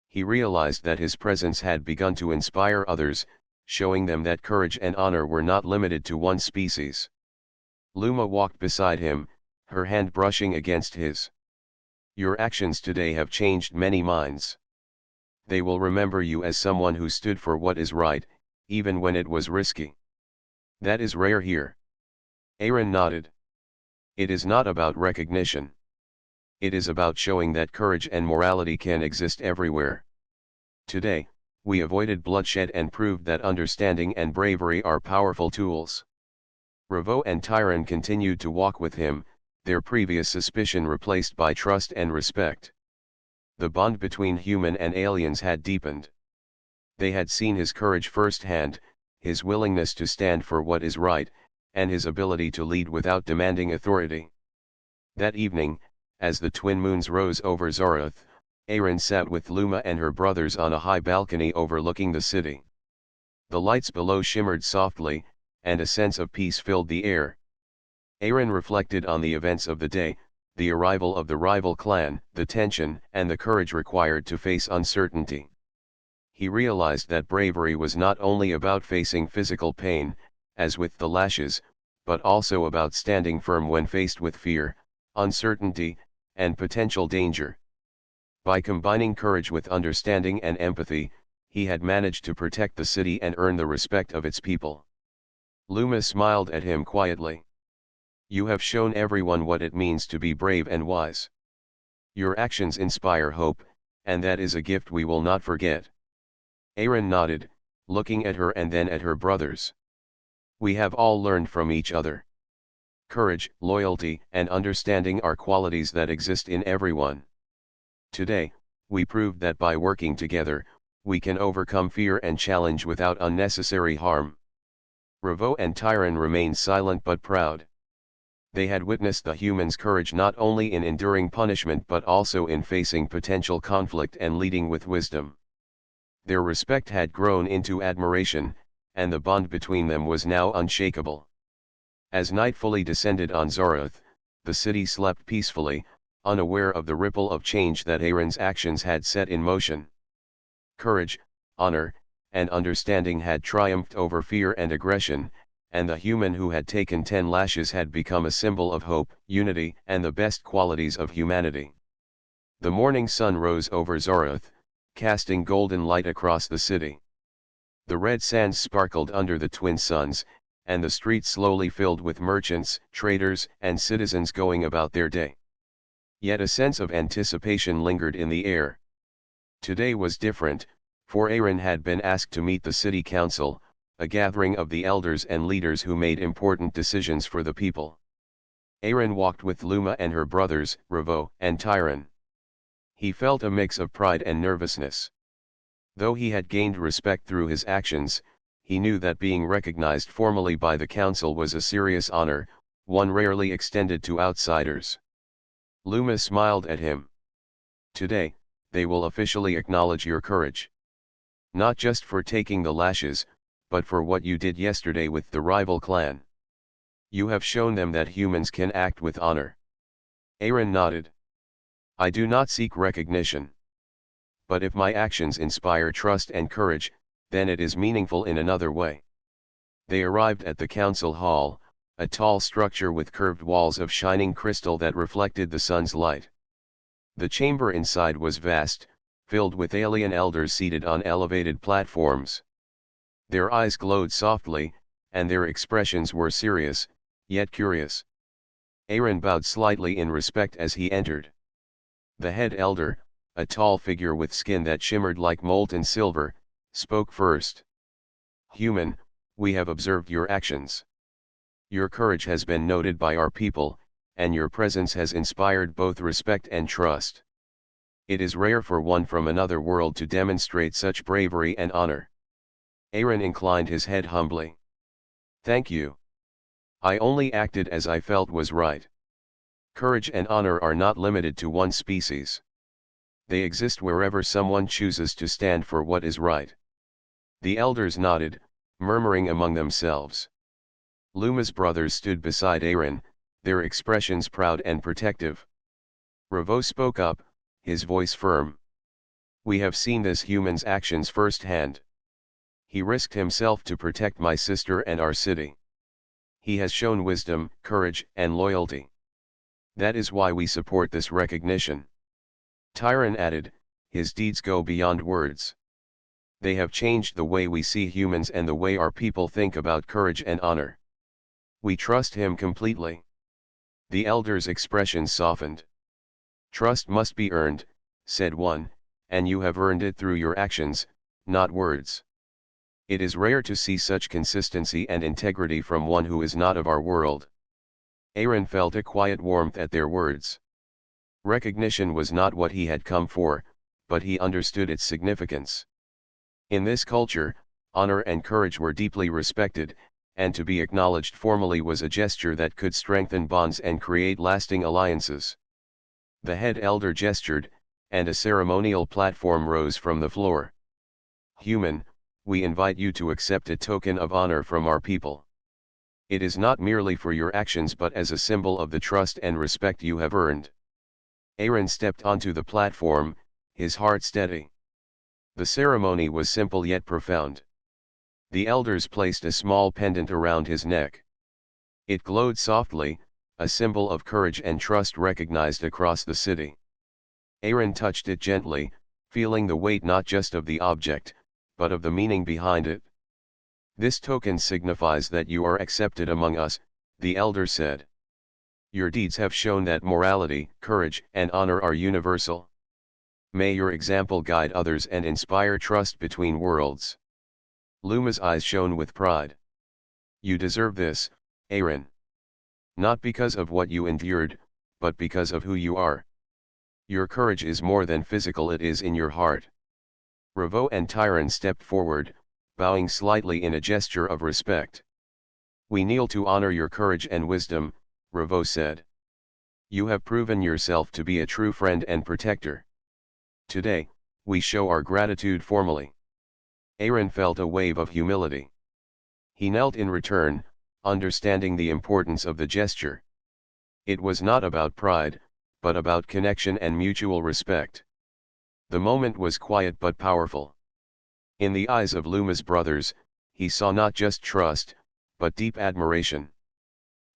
He realized that his presence had begun to inspire others, showing them that courage and honor were not limited to one species. Luma walked beside him, her hand brushing against his. Your actions today have changed many minds. They will remember you as someone who stood for what is right, even when it was risky. That is rare here. Aaron nodded. It is not about recognition. It is about showing that courage and morality can exist everywhere. Today, we avoided bloodshed and proved that understanding and bravery are powerful tools. Ravo and Tyron continued to walk with him, their previous suspicion replaced by trust and respect. The bond between human and aliens had deepened. They had seen his courage firsthand, his willingness to stand for what is right, and his ability to lead without demanding authority. That evening, as the twin moons rose over Zoroth, Aaron sat with Luma and her brothers on a high balcony overlooking the city. The lights below shimmered softly, and a sense of peace filled the air. Aaron reflected on the events of the day, the arrival of the rival clan, the tension, and the courage required to face uncertainty. He realized that bravery was not only about facing physical pain, as with the lashes, but also about standing firm when faced with fear, uncertainty, and potential danger. By combining courage with understanding and empathy, he had managed to protect the city and earn the respect of its people. Luma smiled at him quietly. You have shown everyone what it means to be brave and wise. Your actions inspire hope, and that is a gift we will not forget. Aaron nodded, looking at her and then at her brothers. We have all learned from each other. Courage, loyalty, and understanding are qualities that exist in everyone. Today, we proved that by working together, we can overcome fear and challenge without unnecessary harm. Revo and Tyron remained silent but proud. They had witnessed the humans' courage not only in enduring punishment but also in facing potential conflict and leading with wisdom. Their respect had grown into admiration, and the bond between them was now unshakable. As night fully descended on Zoroth, the city slept peacefully, unaware of the ripple of change that Aaron's actions had set in motion. Courage, honor, and understanding had triumphed over fear and aggression, and the human who had taken 10 lashes had become a symbol of hope, unity, and the best qualities of humanity. The morning sun rose over Zoroth, casting golden light across the city. The red sands sparkled under the twin suns, and the streets slowly filled with merchants, traders, and citizens going about their day. Yet a sense of anticipation lingered in the air. Today was different, for Aaron had been asked to meet the city council, a gathering of the elders and leaders who made important decisions for the people. Aaron walked with Luma and her brothers, Revo and Tyron. He felt a mix of pride and nervousness. Though he had gained respect through his actions, he knew that being recognized formally by the council was a serious honor, one rarely extended to outsiders. Luma smiled at him. Today, they will officially acknowledge your courage. Not just for taking the lashes, but for what you did yesterday with the rival clan. You have shown them that humans can act with honor. Aaron nodded. I do not seek recognition. But if my actions inspire trust and courage, then it is meaningful in another way. They arrived at the council hall, a tall structure with curved walls of shining crystal that reflected the sun's light. The chamber inside was vast, filled with alien elders seated on elevated platforms. Their eyes glowed softly, and their expressions were serious, yet curious. Aaron bowed slightly in respect as he entered. The head elder, a tall figure with skin that shimmered like molten silver, spoke first. Human, we have observed your actions. Your courage has been noted by our people, and your presence has inspired both respect and trust. It is rare for one from another world to demonstrate such bravery and honor. Aaron inclined his head humbly. Thank you. I only acted as I felt was right. Courage and honor are not limited to one species. They exist wherever someone chooses to stand for what is right. The elders nodded, murmuring among themselves. Luma's brothers stood beside Aaron, their expressions proud and protective. Revo spoke up, his voice firm. We have seen this human's actions firsthand. He risked himself to protect my sister and our city. He has shown wisdom, courage, and loyalty. That is why we support this recognition. Tyron added, his deeds go beyond words. They have changed the way we see humans and the way our people think about courage and honor. We trust him completely. The elder's expression softened. Trust must be earned, said one, and you have earned it through your actions, not words. It is rare to see such consistency and integrity from one who is not of our world. Aaron felt a quiet warmth at their words. Recognition was not what he had come for, but he understood its significance. In this culture, honor and courage were deeply respected, and to be acknowledged formally was a gesture that could strengthen bonds and create lasting alliances. The head elder gestured, and a ceremonial platform rose from the floor. Human, we invite you to accept a token of honor from our people. It is not merely for your actions but as a symbol of the trust and respect you have earned. Aaron stepped onto the platform, his heart steady. The ceremony was simple yet profound. The elders placed a small pendant around his neck. It glowed softly, a symbol of courage and trust recognized across the city. Aaron touched it gently, feeling the weight not just of the object, but of the meaning behind it. This token signifies that you are accepted among us, the elder said. Your deeds have shown that morality, courage, and honor are universal. May your example guide others and inspire trust between worlds. Luma's eyes shone with pride. You deserve this, Aaron. Not because of what you endured, but because of who you are. Your courage is more than physical, it is in your heart. Revo and Tyron stepped forward, bowing slightly in a gesture of respect. We kneel to honor your courage and wisdom, Revo said. You have proven yourself to be a true friend and protector. Today, we show our gratitude formally. Aaron felt a wave of humility. He knelt in return, understanding the importance of the gesture. It was not about pride, but about connection and mutual respect. The moment was quiet but powerful. In the eyes of Luma's brothers, he saw not just trust, but deep admiration.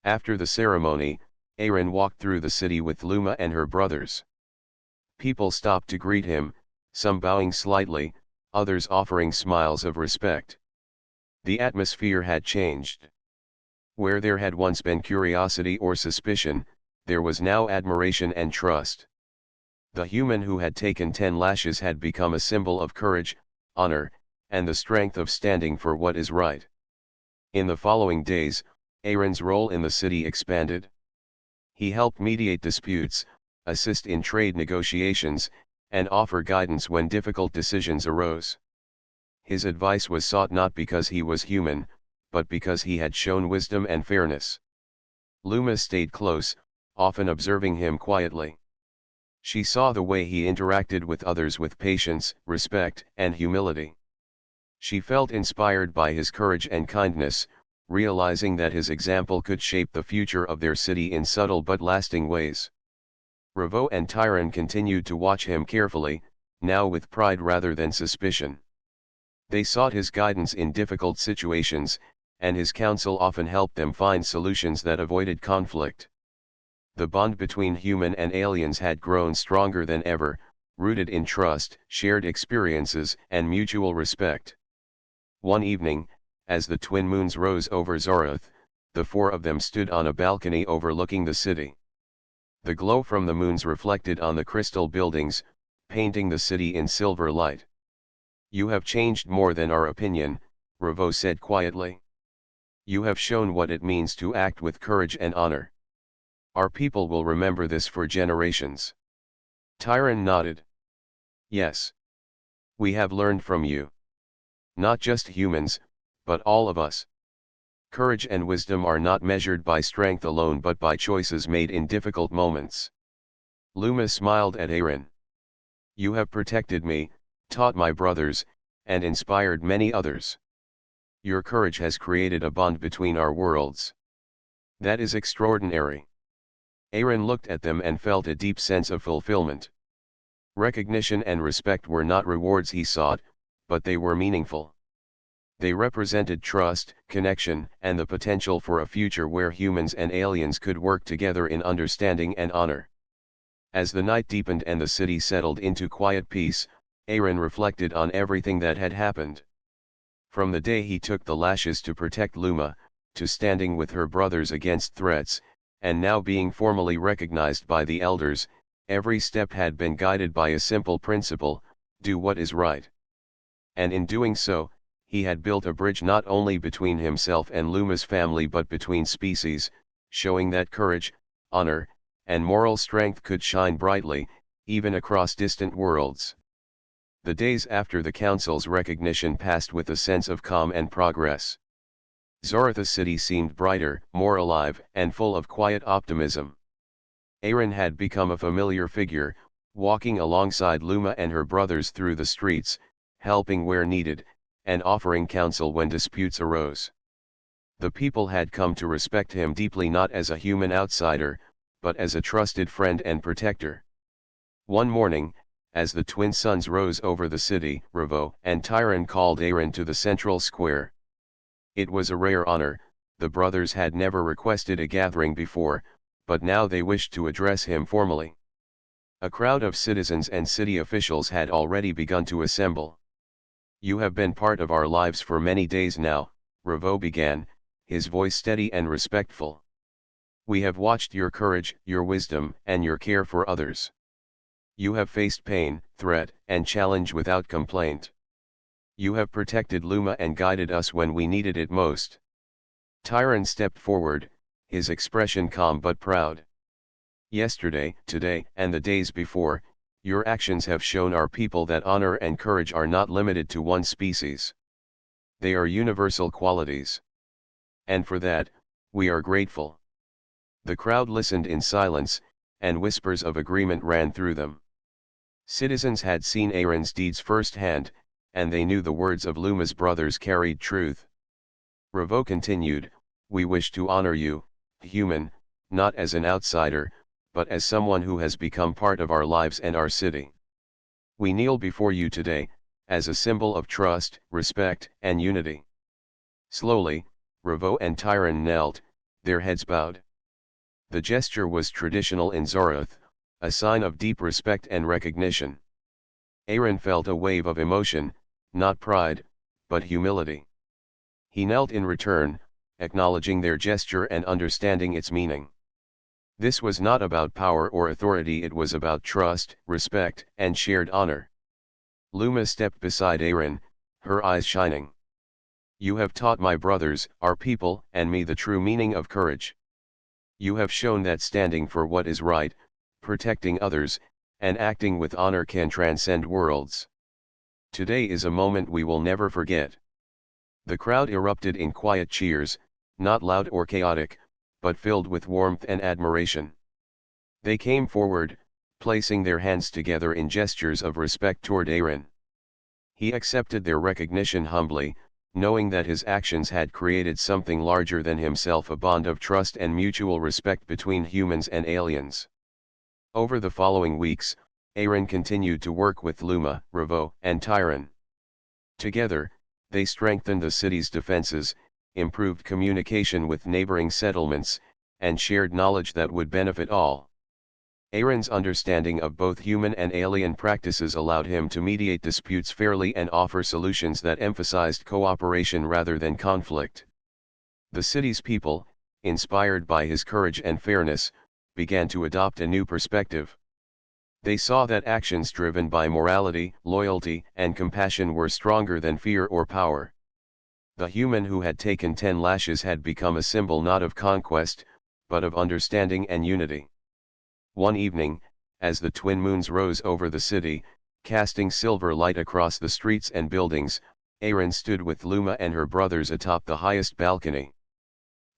After the ceremony, Aaron walked through the city with Luma and her brothers. People stopped to greet him, some bowing slightly, others offering smiles of respect. The atmosphere had changed. Where there had once been curiosity or suspicion, there was now admiration and trust. The human who had taken 10 lashes had become a symbol of courage, honor, and the strength of standing for what is right. In the following days, Aaron's role in the city expanded. He helped mediate disputes, assist in trade negotiations, and offer guidance when difficult decisions arose. His advice was sought not because he was human, but because he had shown wisdom and fairness. Luma stayed close, often observing him quietly. She saw the way he interacted with others with patience, respect, and humility. She felt inspired by his courage and kindness, realizing that his example could shape the future of their city in subtle but lasting ways. Revo and Tyron continued to watch him carefully, now with pride rather than suspicion. They sought his guidance in difficult situations, and his counsel often helped them find solutions that avoided conflict. The bond between human and aliens had grown stronger than ever, rooted in trust, shared experiences, and mutual respect. One evening, as the twin moons rose over Zoroth, the four of them stood on a balcony overlooking the city. The glow from the moons reflected on the crystal buildings, painting the city in silver light. You have changed more than our opinion, Revo said quietly. You have shown what it means to act with courage and honor. Our people will remember this for generations. Tyron nodded. Yes. We have learned from you. Not just humans, but all of us. Courage and wisdom are not measured by strength alone but by choices made in difficult moments. Luma smiled at Aaron. You have protected me, taught my brothers, and inspired many others. Your courage has created a bond between our worlds. That is extraordinary. Aaron looked at them and felt a deep sense of fulfillment. Recognition and respect were not rewards he sought, but they were meaningful. They represented trust, connection, and the potential for a future where humans and aliens could work together in understanding and honor. As the night deepened and the city settled into quiet peace, Aaron reflected on everything that had happened. From the day he took the lashes to protect Luma, to standing with her brothers against threats, and now being formally recognized by the elders, every step had been guided by a simple principle: do what is right. And in doing so, he had built a bridge not only between himself and Luma's family but between species, showing that courage, honor, and moral strength could shine brightly, even across distant worlds. The days after the council's recognition passed with a sense of calm and progress. Zoroth city seemed brighter, more alive, and full of quiet optimism. Aaron had become a familiar figure, walking alongside Luma and her brothers through the streets, helping where needed, and offering counsel when disputes arose. The people had come to respect him deeply, not as a human outsider, but as a trusted friend and protector. One morning, as the twin suns rose over the city, Revo and Tyron called Aaron to the central square. It was a rare honor. The brothers had never requested a gathering before, but now they wished to address him formally. A crowd of citizens and city officials had already begun to assemble. "You have been part of our lives for many days now," Revo began, his voice steady and respectful. "We have watched your courage, your wisdom, and your care for others. You have faced pain, threat, and challenge without complaint. You have protected Luma and guided us when we needed it most." Tyron stepped forward, his expression calm but proud. "Yesterday, today, and the days before, your actions have shown our people that honor and courage are not limited to one species. They are universal qualities. And for that, we are grateful." The crowd listened in silence, and whispers of agreement ran through them. Citizens had seen Aaron's deeds firsthand, and they knew the words of Luma's brothers carried truth. Revo continued, "We wish to honor you, human, not as an outsider, but as someone who has become part of our lives and our city. We kneel before you today, as a symbol of trust, respect, and unity." Slowly, Revo and Tyron knelt, their heads bowed. The gesture was traditional in Zoroth, a sign of deep respect and recognition. Aaron felt a wave of emotion, not pride, but humility. He knelt in return, acknowledging their gesture and understanding its meaning. This was not about power or authority, it was about trust, respect, and shared honor. Luma stepped beside Aaron, her eyes shining. "You have taught my brothers, our people, and me the true meaning of courage. You have shown that standing for what is right, protecting others, and acting with honor can transcend worlds. Today is a moment we will never forget." The crowd erupted in quiet cheers, not loud or chaotic, but filled with warmth and admiration. They came forward, placing their hands together in gestures of respect toward Aaron. He accepted their recognition humbly, knowing that his actions had created something larger than himself, a bond of trust and mutual respect between humans and aliens. Over the following weeks, Aaron continued to work with Luma, Revo, and Tyron. Together, they strengthened the city's defenses, improved communication with neighboring settlements, and shared knowledge that would benefit all. Aaron's understanding of both human and alien practices allowed him to mediate disputes fairly and offer solutions that emphasized cooperation rather than conflict. The city's people, inspired by his courage and fairness, began to adopt a new perspective. They saw that actions driven by morality, loyalty, and compassion were stronger than fear or power. The human who had taken 10 lashes had become a symbol not of conquest, but of understanding and unity. One evening, as the twin moons rose over the city, casting silver light across the streets and buildings, Aaron stood with Luma and her brothers atop the highest balcony.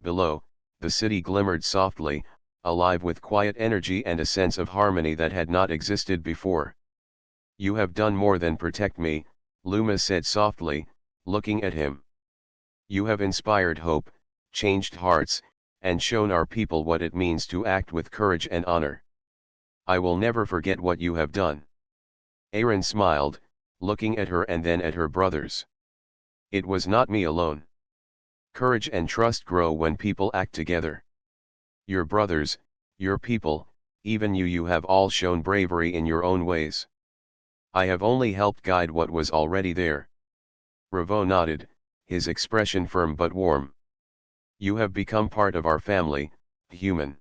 Below, the city glimmered softly, alive with quiet energy and a sense of harmony that had not existed before. "You have done more than protect me," Luma said softly, looking at him. "You have inspired hope, changed hearts, and shown our people what it means to act with courage and honor. I will never forget what you have done." Aaron smiled, looking at her and then at her brothers. "It was not me alone. Courage and trust grow when people act together. Your brothers, your people, even you have all shown bravery in your own ways. I have only helped guide what was already there." Revo nodded, his expression firm but warm. "You have become part of our family, human.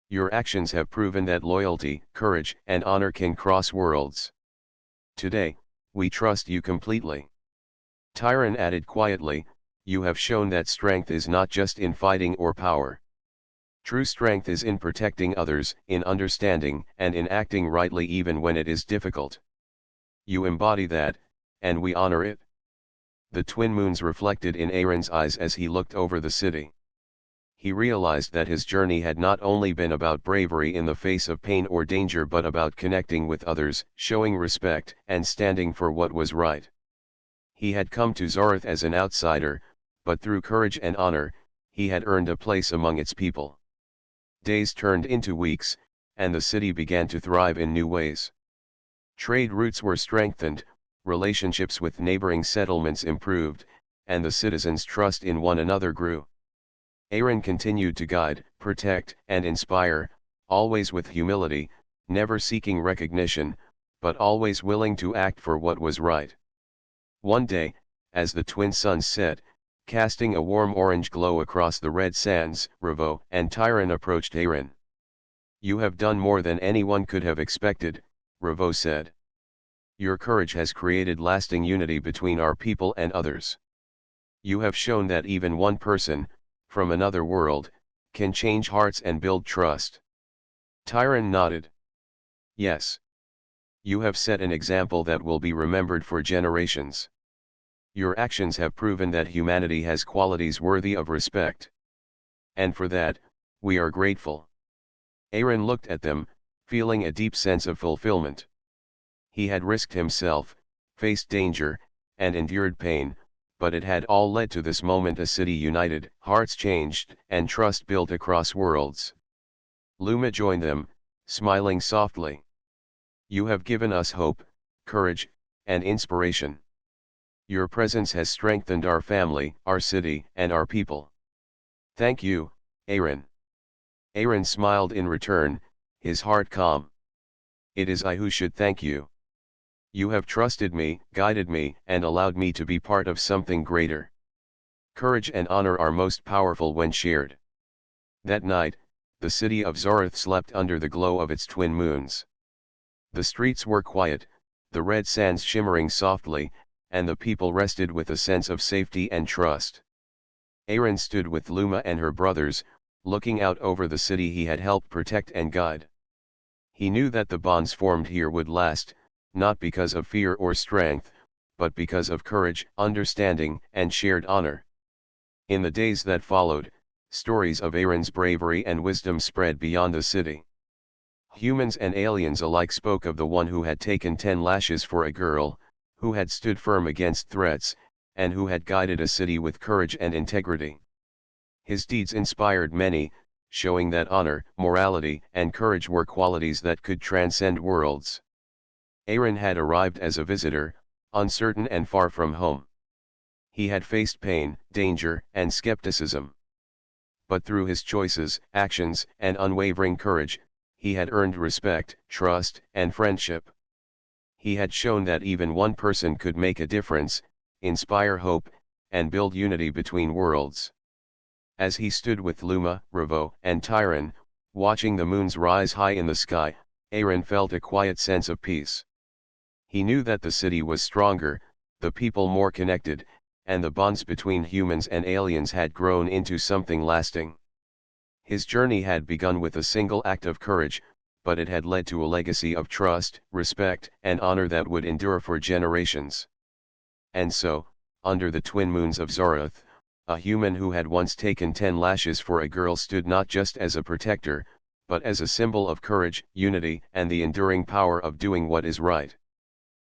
Your actions have proven that loyalty, courage, and honor can cross worlds. Today, we trust you completely." Tyron added quietly, "You have shown that strength is not just in fighting or power. True strength is in protecting others, in understanding, and in acting rightly even when it is difficult. You embody that, and we honor it." The twin moons reflected in Aaron's eyes as he looked over the city. He realized that his journey had not only been about bravery in the face of pain or danger but about connecting with others, showing respect, and standing for what was right. He had come to Zoroth as an outsider, but through courage and honor, he had earned a place among its people. Days turned into weeks, and the city began to thrive in new ways. Trade routes were strengthened, relationships with neighboring settlements improved, and the citizens' trust in one another grew. Aaron continued to guide, protect, and inspire, always with humility, never seeking recognition, but always willing to act for what was right. One day, as the twin suns set, casting a warm orange glow across the red sands, Ravo and Tyron approached Aaron. "You have done more than anyone could have expected," Ravo said. "Your courage has created lasting unity between our people and others. You have shown that even one person, from another world, can change hearts and build trust." Tyron nodded. "Yes. You have set an example that will be remembered for generations. Your actions have proven that humanity has qualities worthy of respect. And for that, we are grateful." Aaron looked at them, feeling a deep sense of fulfillment. He had risked himself, faced danger, and endured pain, but it had all led to this moment: a city united, hearts changed, and trust built across worlds. Luma joined them, smiling softly. "You have given us hope, courage, and inspiration. Your presence has strengthened our family, our city, and our people. Thank you, Aaron." Aaron smiled in return, his heart calm. "It is I who should thank you. You have trusted me, guided me, and allowed me to be part of something greater. Courage and honor are most powerful when shared." That night, the city of Zoroth slept under the glow of its twin moons. The streets were quiet, the red sands shimmering softly, and the people rested with a sense of safety and trust. Aaron stood with Luma and her brothers, looking out over the city he had helped protect and guide. He knew that the bonds formed here would last, not because of fear or strength, but because of courage, understanding, and shared honor. In the days that followed, stories of Aaron's bravery and wisdom spread beyond the city. Humans and aliens alike spoke of the one who had taken 10 lashes for a girl, who had stood firm against threats, and who had guided a city with courage and integrity. His deeds inspired many, showing that honor, morality, and courage were qualities that could transcend worlds. Aaron had arrived as a visitor, uncertain and far from home. He had faced pain, danger, and skepticism. But through his choices, actions, and unwavering courage, he had earned respect, trust, and friendship. He had shown that even one person could make a difference, inspire hope, and build unity between worlds. As he stood with Luma, Ravo, and Tyron, watching the moons rise high in the sky, Aaron felt a quiet sense of peace. He knew that the city was stronger, the people more connected, and the bonds between humans and aliens had grown into something lasting. His journey had begun with a single act of courage, but it had led to a legacy of trust, respect, and honor that would endure for generations. And so, under the twin moons of Zoroth, a human who had once taken 10 lashes for a girl stood not just as a protector, but as a symbol of courage, unity, and the enduring power of doing what is right.